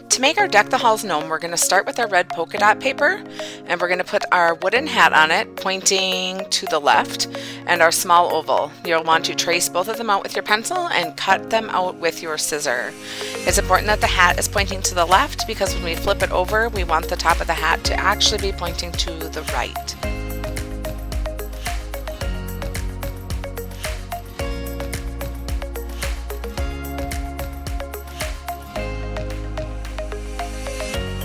To make our Deck the Halls gnome, we're going to start with our red polka dot paper, and we're going to put our wooden hat on it, pointing to the left, and our small oval. You'll want to trace both of them out with your pencil and cut them out with your scissor. It's important that the hat is pointing to the left because when we flip it over, we want the top of the hat to actually be pointing to the right.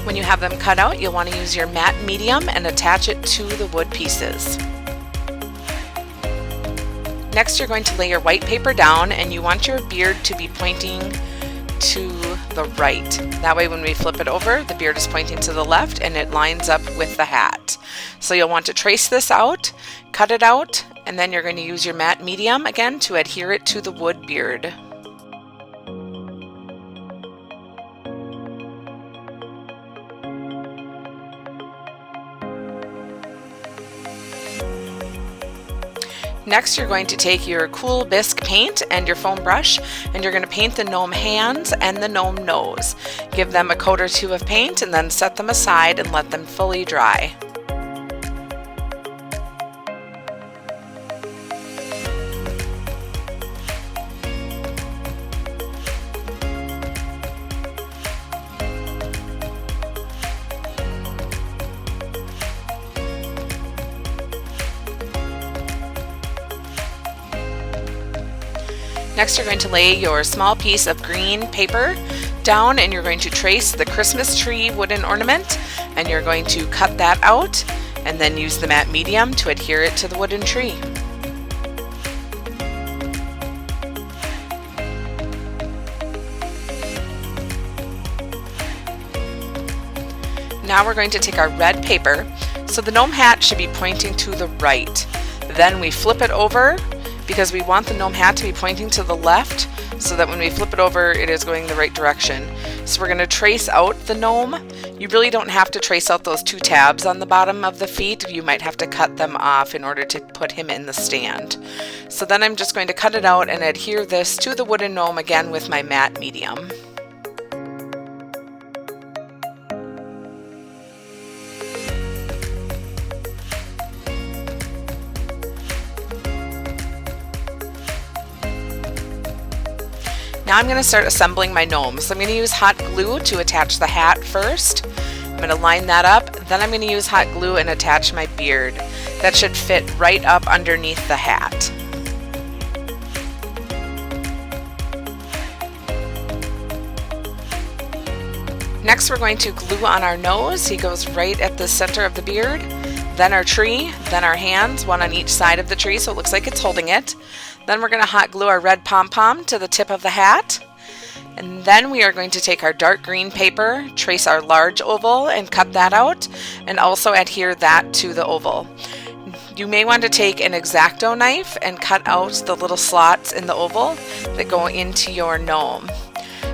When you have them cut out, you'll want to use your matte medium and attach it to the wood pieces. Next, you're going to lay your white paper down, and you want your beard to be pointing to the right. That way when we flip it over, the beard is pointing to the left and it lines up with the hat. So you'll want to trace this out, cut it out, and then you're going to use your matte medium again to adhere it to the wood beard. Next, you're going to take your cool bisque paint and your foam brush, and you're going to paint the gnome hands and the gnome nose. Give them a coat or two of paint and then set them aside and let them fully dry. Next, you're going to lay your small piece of green paper down, and you're going to trace the Christmas tree wooden ornament, and you're going to cut that out and then use the matte medium to adhere it to the wooden tree. Now we're going to take our red paper, so the gnome hat should be pointing to the right. Then we flip it over, because we want the gnome hat to be pointing to the left so that when we flip it over it is going the right direction. So we're going to trace out the gnome. You really don't have to trace out those two tabs on the bottom of the feet. You might have to cut them off in order to put him in the stand. So then I'm just going to cut it out and adhere this to the wooden gnome again with my matte medium. Now I'm going to start assembling my gnome. So I'm going to use hot glue to attach the hat first. I'm going to line that up. Then I'm going to use hot glue and attach my beard. That should fit right up underneath the hat. Next, we're going to glue on our nose. He goes right at the center of the beard. Then our tree, then our hands, one on each side of the tree so it looks like it's holding it. Then we're going to hot glue our red pom-pom to the tip of the hat. And then we are going to take our dark green paper, trace our large oval and cut that out, and also adhere that to the oval. You may want to take an X-Acto knife and cut out the little slots in the oval that go into your gnome.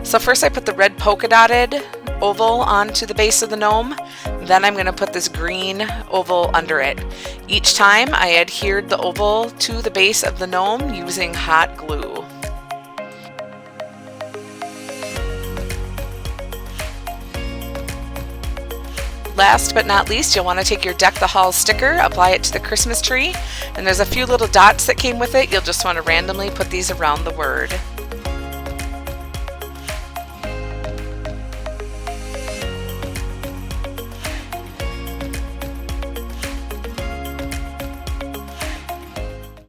So first I put the red polka dotted oval onto the base of the gnome. Then I'm going to put this green oval under it. Each time I adhered the oval to the base of the gnome using hot glue. Last but not least, you'll want to take your Deck the Halls sticker, apply it to the Christmas tree, and there's a few little dots that came with it. You'll just want to randomly put these around the word.